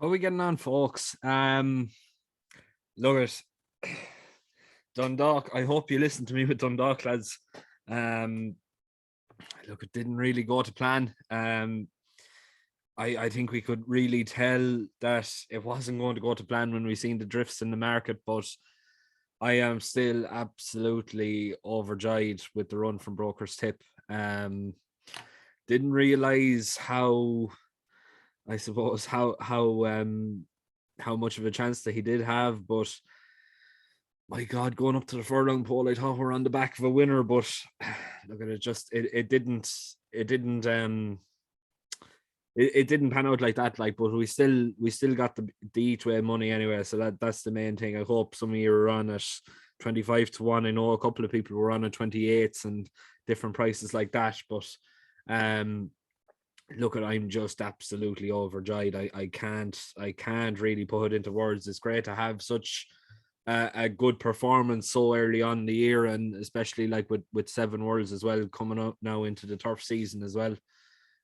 How are we getting on, folks? Look at Dundalk. I hope you listen to me with Dundalk, lads. Um, Look, it didn't really go to plan. I think we could really tell that it wasn't going to go to plan when we seen the drifts in the market, but I am still absolutely overjoyed with the run from Broker's Tip. Didn't realize how, I suppose, how much of a chance that he did have, but my God, going up to the furlong pole, I thought we were on the back of a winner, but look at it, it didn't pan out like that. Like, but we still got the each way money anyway, so that's the main thing. I hope some of you are on at 25 to 1. I know a couple of people were on at 28s and different prices like that, but um look at I'm just absolutely overjoyed. I can't really put it into words. It's great to have such a good performance so early on in the year, and especially like with Seven Worlds as well coming up now into the turf season as well.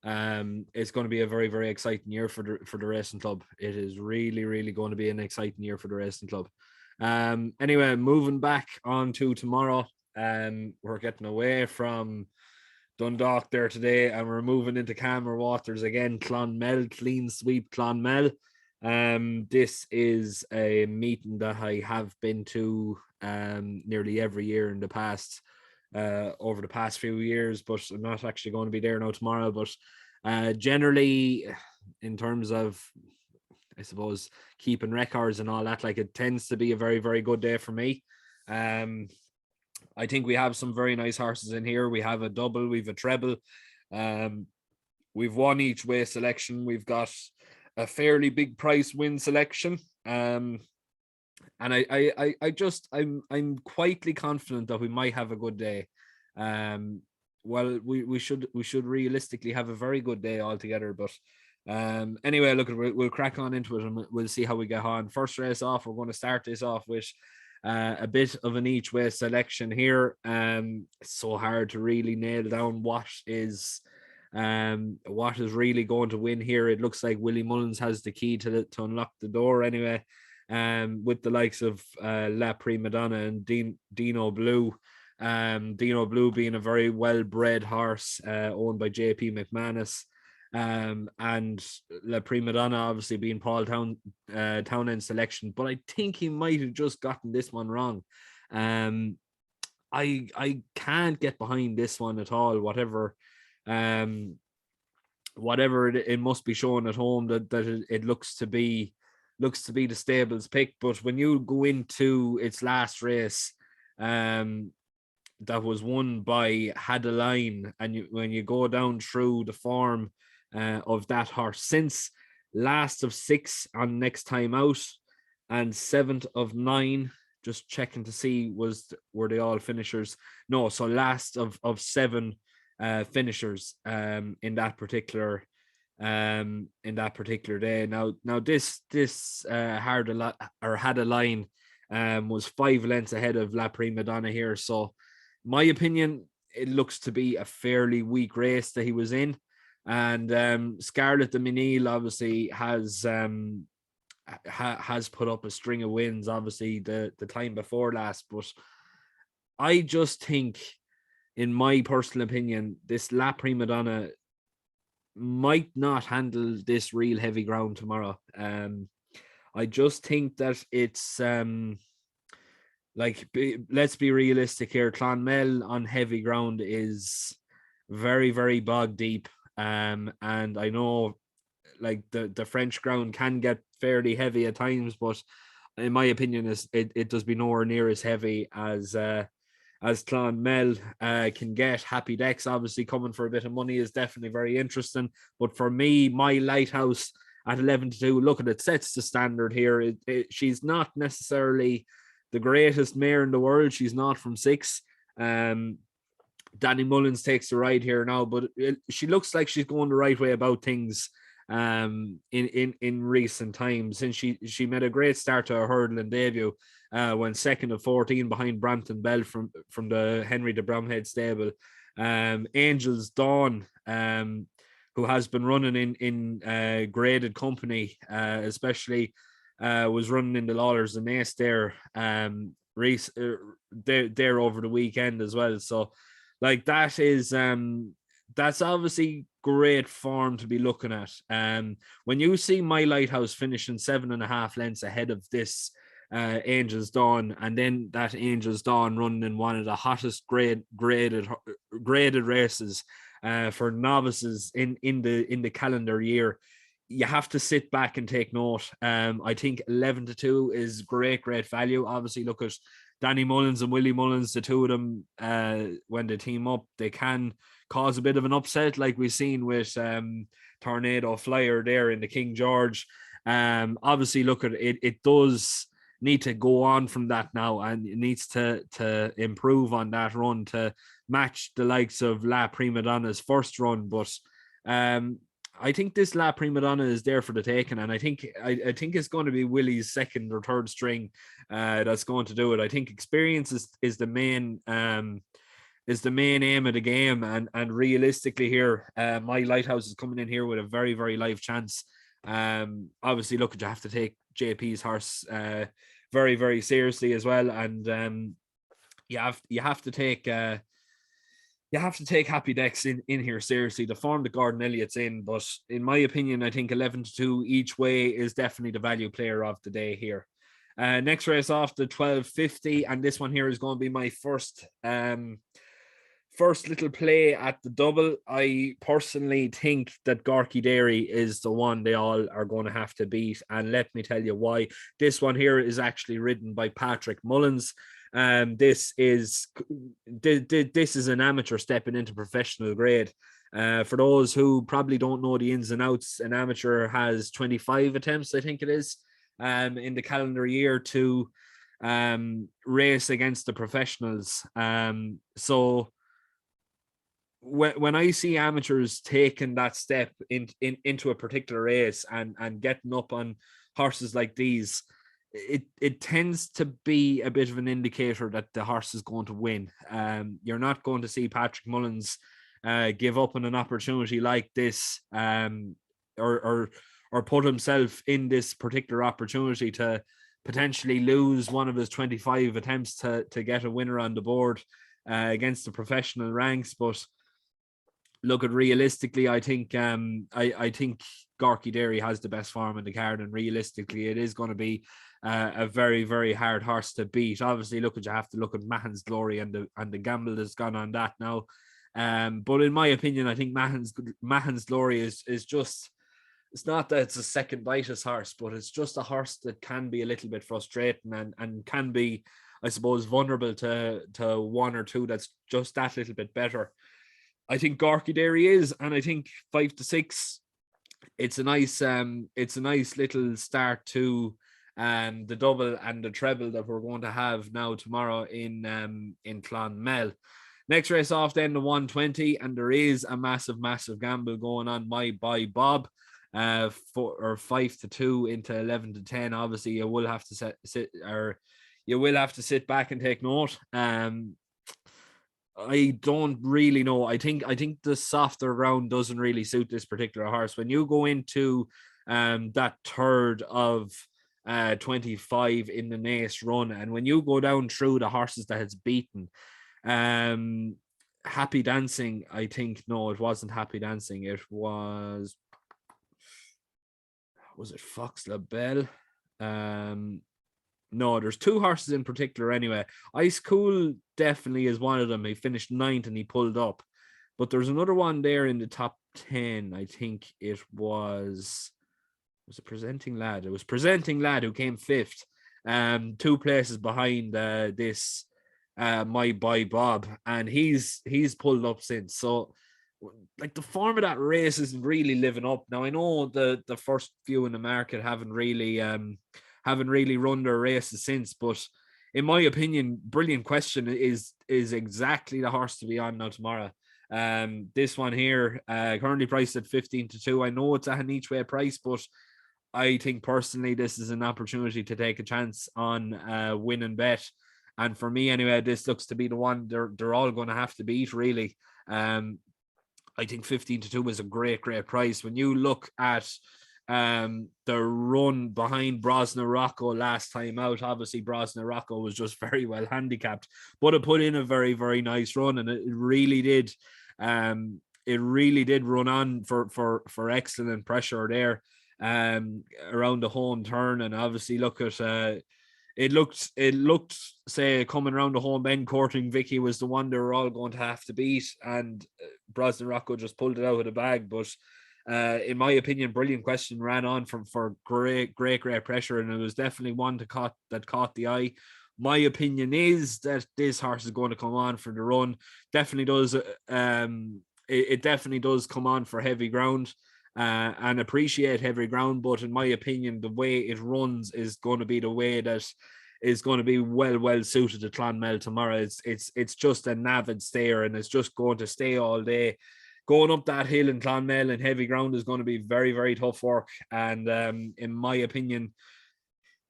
It's going to be a very, very exciting year for the racing club. It is really, really going to be an exciting year for the racing club. Anyway, moving back on to tomorrow. We're getting away from Dundalk there today, and we're moving into calmer waters again. Clonmel, clean sweep Clonmel. This is a meeting that I have been to nearly every year in the past, over the past few years, but I'm not actually going to be there now tomorrow. But generally, in terms of, I suppose, keeping records and all that, like, it tends to be a very, very good day for me. I think we have some very nice horses in here. We have a double, we've a treble. We've won each way selection. We've got a fairly big price win selection. And I'm quietly confident that we might have a good day. Well, we should realistically have a very good day altogether. But anyway, look, we'll crack on into it and we'll see how we get on. First race off, we're going to start this off with a bit of an each way selection here. It's so hard to really nail down what is really going to win here. It looks like Willie Mullins has the key to unlock the door anyway. With the likes of La Prima Donna and Dino Blue. Dino Blue being a very well-bred horse owned by JP McManus. And La Prima Donna obviously being Paul Townend's selection, but I think he might have just gotten this one wrong. I can't get behind this one at all. Whatever it must be shown at home that it looks to be the stable's pick. But when you go into its last race, that was won by Had a Line, and when you go down through the form of that horse since last of 6 on next time out and 7th of 9, just checking to see were they all finishers. No, so last of 7 finishers in that particular day. Now this Had a Line was 5 lengths ahead of La Prima Donna here. So my opinion, it looks to be a fairly weak race that he was in. And Scarlett de Minil obviously has put up a string of wins, obviously the time before last. But I just think, in my personal opinion, this La Prima Donna might not handle this real heavy ground tomorrow. I just think that it's let's be realistic here. Clonmel on heavy ground is very, very bog deep. And I know, like, the French ground can get fairly heavy at times, but in my opinion, it does be nowhere near as heavy as Clonmel can get. Happy Decks obviously coming for a bit of money is definitely very interesting. But for me, my Lighthouse at 11-2, look at it, sets the standard here. She's not necessarily the greatest mare in the world. She's not from 6. Danny Mullins takes the ride here now, but she looks like she's going the right way about things in recent times, since she made a great start to her hurdling debut, when 2nd of 14 behind Brampton Bell from the Henry de Bromhead stable. Angels Dawn who has been running in graded company, especially was running in the Lawlers and Naas there, there over the weekend as well. So, like, that's obviously great form to be looking at. When you see My Lighthouse finishing 7.5 lengths ahead of this Angels Dawn, and then that Angels Dawn running in one of the hottest graded races for novices in the calendar year, you have to sit back and take note. I think 11-2 is great value. Obviously, look at Danny Mullins and Willie Mullins, the two of them, when they team up, they can cause a bit of an upset, like we've seen with Tornado Flyer there in the King George. Obviously, look at it. It does need to go on from that now, and it needs to improve on that run to match the likes of La Prima Donna's first run. But I think this La Prima Donna is there for the taking, and I think it's going to be Willie's second or third string that's going to do it. I think experience is the main aim of the game, and realistically here, My Lighthouse is coming in here with a very, very live chance. Obviously, look, you have to take JP's horse very, very seriously as well, and you have to take Happy Decks in here seriously. The form that Gordon Elliott's in, but in my opinion, I think 11-2 each way is definitely the value player of the day here. Next race off, the 1250, and this one here is going to be my first little play at the double. I personally think that Gorky Dairy is the one they all are going to have to beat, and let me tell you why. This one here is actually ridden by Patrick Mullins. This is an amateur stepping into professional grade. For those who probably don't know the ins and outs, an amateur has 25 attempts, I think it is, in the calendar year to race against the professionals. So when I see amateurs taking that step into a particular race and getting up on horses like these, it tends to be a bit of an indicator that the horse is going to win. You're not going to see Patrick Mullins give up on an opportunity like this, or put himself in this particular opportunity to potentially lose one of his 25 attempts to get a winner on the board against the professional ranks. But look, at realistically, I think Gorky Dairy has the best form in the card, and realistically, it is going to be a very, very hard horse to beat. Obviously, you have to look at Mahon's Glory and the gamble that's gone on that now. But in my opinion, I think Mahon's Glory is just, it's not that it's a second lightest horse, but it's just a horse that can be a little bit frustrating and can be, I suppose, vulnerable to one or two that's just that little bit better. I think Gorky Dairy is, and I think 5-6. It's a nice little start to the double and the treble that we're going to have now tomorrow in Clonmel. Next race off, then the 120, and there is a massive gamble going on. My Boy Bob, 5-2 into 11-10. Obviously, you will have to sit back and take note. I don't really know. I think the softer ground doesn't really suit this particular horse. When you go into that third of 25 in the Naas run, and when you go down through the horses that it's beaten, Happy Dancing, I think, no, it wasn't Happy Dancing. It was it Fox LaBelle? No, there's two horses in particular anyway. Ice Cool definitely is one of them. He finished 9th and he pulled up. But there's another one there in the top 10. I think it was it Presenting Lad? It was Presenting Lad who came 5th. 2 places behind this My Boy Bob. And he's pulled up since. So, like, the form of that race isn't really living up. Now, I know the first few in the market haven't really run their races since, but in my opinion, Brilliant Question is exactly the horse to be on now tomorrow. This one here, currently priced at 15-2. I know it's at an each way price, but I think personally this is an opportunity to take a chance on win and bet. And for me anyway, this looks to be the one they're all going to have to beat, really. I think 15-2 is a great price. When you look at the run behind Brosna Rocco last time out, obviously Brosna Rocco was just very well handicapped, but it put in a very, very nice run, and it really did. It really did run on for excellent pressure there around the home turn, and obviously look at it looked say coming around the home bend, courting Vicky was the one they were all going to have to beat, and Brosnan Rocco just pulled it out of the bag. But in my opinion, Brilliant Question ran on for great pressure, and it was definitely one that caught the eye. My opinion is that this horse is going to come on for the run. Definitely does. It definitely does come on for heavy ground. And appreciate heavy ground, but in my opinion, the way it runs is going to be the way that is going to be well suited to Clonmel tomorrow. It's just a navid stayer, and it's just going to stay all day. Going up that hill in Clonmel and heavy ground is going to be very, very tough work. And in my opinion,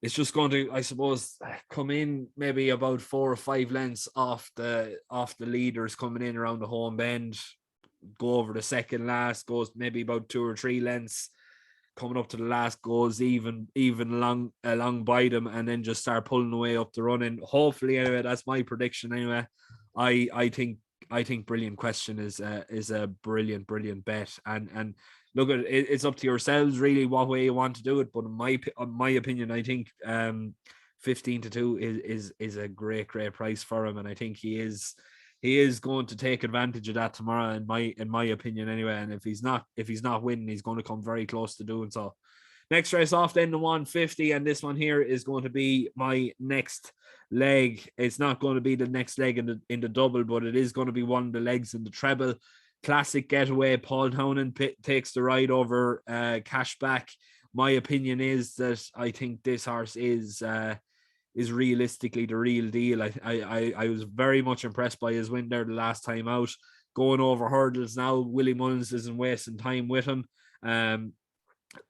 it's just going to, I suppose, come in maybe about 4 or 5 lengths off the leaders coming in around the home bend. Go over the second last, goes maybe about 2 or 3 lengths, coming up to the last, goes even along by them, and then just start pulling away up the run. And hopefully, anyway, that's my prediction. Anyway, I think Brilliant Question is a brilliant bet, and look at it, it's up to yourselves really what way you want to do it. But in my opinion, I think 15-2 is a great price for him, and I think he is going to take advantage of that tomorrow, in my opinion, anyway. And if he's not winning, he's going to come very close to doing so. Next race off, then, the 150, and this one here is going to be my next leg. It's not going to be the next leg in the double, but it is going to be one of the legs in the treble. Classic Getaway. Paul Townend takes the ride over Cashback. My opinion is that I think this horse is realistically the real deal. I was very much impressed by his win there the last time out. Going over hurdles now, Willie Mullins isn't wasting time with him.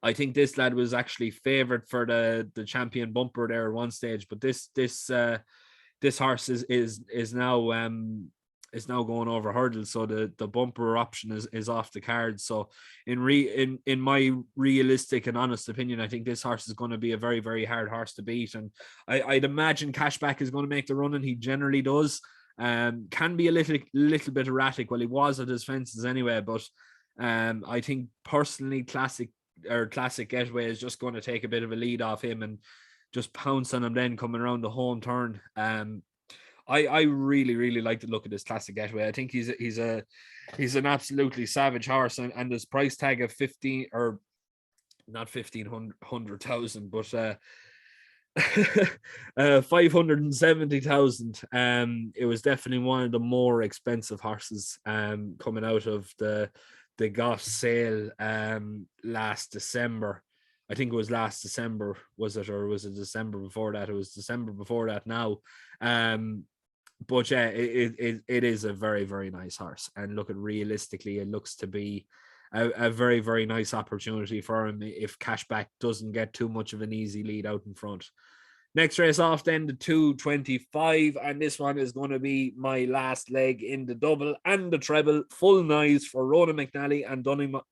I think this lad was actually favoured for the champion bumper there at one stage, but this horse is now going over hurdles, so the bumper option is off the cards. So in my realistic and honest opinion, I think this horse is going to be a very, very hard horse to beat, and I'd imagine Cashback is going to make the run, and he generally does. Can be a little bit erratic. Well, he was at his fences anyway, but I think personally Classic Getaway is just going to take a bit of a lead off him and just pounce on him then coming around the home turn. I really like the look of this Classic Getaway. I think he's an absolutely savage horse, and his price tag of 15, or not 1,500,000, but 570,000. It was definitely one of the more expensive horses coming out of the Goss sale last December. I think it was last December, was it, or was it December before that? It was December before that now. But yeah, it is a very, very nice horse, and look, at realistically, it looks to be a very, very nice opportunity for him if Cashback doesn't get too much of an easy lead out in front. Next race off, then, the 225, and this one is going to be my last leg in the double and the treble. Full knives for Rona McNally and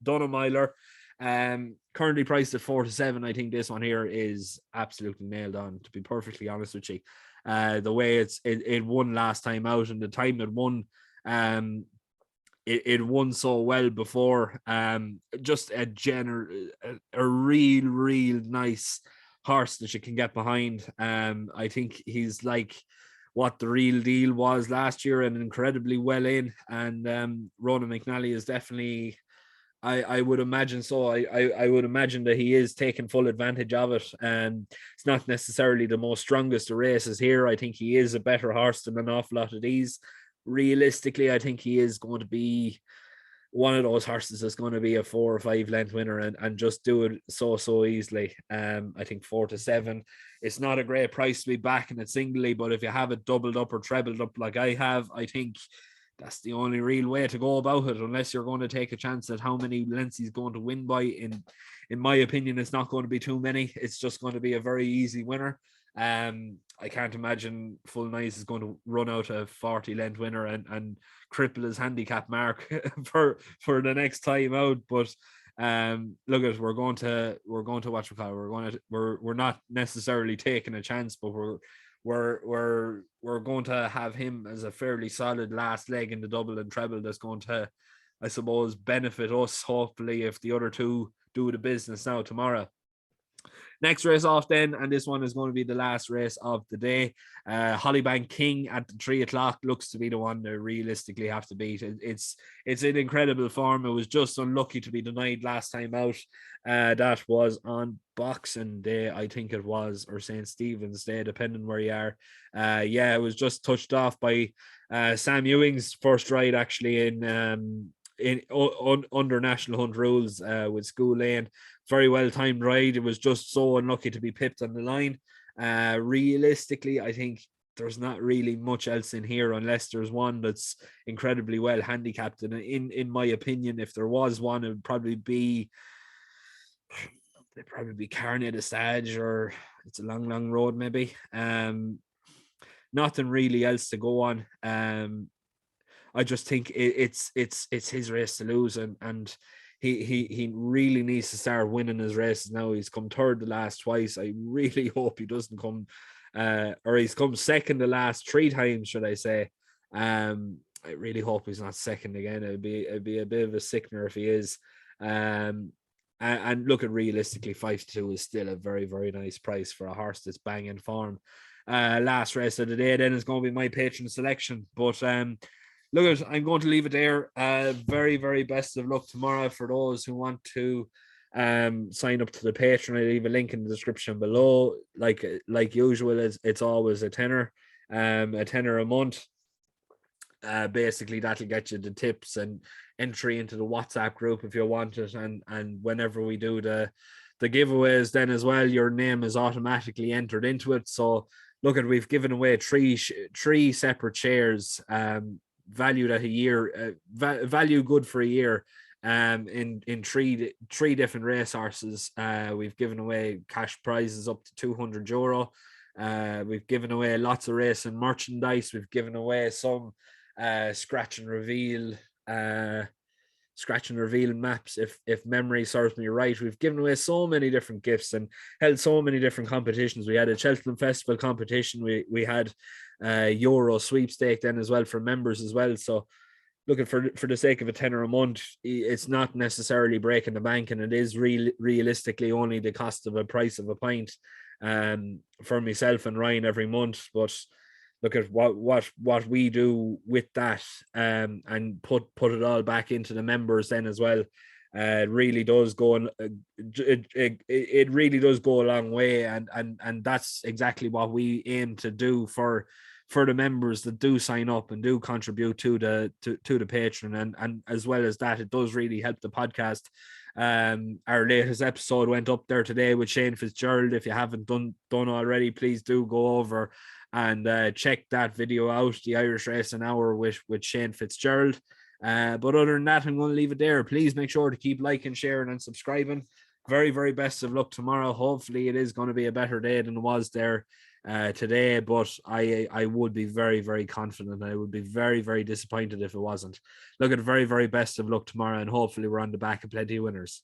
Donna Myler. Currently priced at 4-7. I think this one here is absolutely nailed on, to be perfectly honest with you. The way it won last time out, and the time it won, it won so well before. Just a real nice horse that you can get behind. I think he's like what the real deal was last year, and incredibly well in. And Rona McNally is definitely, I would imagine so. I would imagine that he is taking full advantage of it. It's not necessarily the most strongest of races here. I think he is a better horse than an awful lot of these. Realistically, I think he is going to be one of those horses that's going to be a 4 or 5 length winner and just do it so easily. I think 4-7. It's not a great price to be backing it singly, but if you have it doubled up or trebled up like I have, I think that's the only real way to go about it, unless you're going to take a chance at how many lengths he's going to win by. In my opinion, it's not going to be too many. It's just going to be a very easy winner. I can't imagine Full Nice is going to run out a 40 length winner and cripple his handicap mark for the next time out. But look at we're going to watch we're not necessarily taking a chance, but we're going to have him as a fairly solid last leg in the double and treble that's going to, I suppose, benefit us hopefully if the other two do the business now tomorrow. Next race off then, and this one is going to be the last race of the day. Hollybank King at the 3:00 looks to be the one that realistically have to beat. It's in incredible form. It was just unlucky to be denied last time out. That was on Boxing Day, I think it was, or St. Stephen's Day, depending where you are. Yeah, it was just touched off by Sam Ewing's first ride actually under National Hunt rules with School Lane. Very well timed ride. It was just so unlucky to be pipped on the line. Realistically, I think there's not really much else in here unless there's one that's incredibly well handicapped. And in my opinion, if there was one, it would probably be Carney de Stage, or It's a Long Road maybe. Nothing really else to go on. I just think it's his race to lose, and he really needs to start winning his races now. He's come third the last twice. I really hope he doesn't come, or he's come second the last 3 times, should I say. I really hope he's not second again. It'd be a bit of a sickener if he is. And look at realistically, 5-2 is still a very, very nice price for a horse that's banging form. Last race of the day then is going to be my patron selection, but look, I'm going to leave it there. Very, very best of luck tomorrow for those who want to sign up to the Patreon. I leave a link in the description below. Like usual, it's always a tenner a month. Basically, that'll get you the tips and entry into the WhatsApp group if you want it. And whenever we do the giveaways, then as well, your name is automatically entered into it. So look, we've given away three separate shares. Valued at a year, value good for a year, in three different race horses. We've given away cash prizes up to €200. We've given away lots of racing merchandise. We've given away some scratch and reveal maps, if memory serves me right. We've given away so many different gifts and held so many different competitions. We had a Cheltenham Festival competition. We had Euro sweepstake then as well for members as well. So looking for the sake of a tenner a month, it's not necessarily breaking the bank, and it is realistically only the cost of a price of a pint for myself and Ryan every month. But look at what we do with that, and put it all back into the members then as well. It really does go, and it really does go a long way, and that's exactly what we aim to do for the members that do sign up and do contribute to the Patreon, and as well as that, it does really help the podcast. Our latest episode went up there today with Shane Fitzgerald. If you haven't done already, please do go over and check that video out, the Irish Racing Hour with Shane Fitzgerald. But other than that, I'm going to leave it there. Please make sure to keep liking, sharing, and subscribing. Very, very best of luck tomorrow. Hopefully, it is going to be a better day than it was there today. But I would be very, very confident. I would be very, very disappointed if it wasn't. Look, at very, very best of luck tomorrow, and hopefully we're on the back of plenty of winners.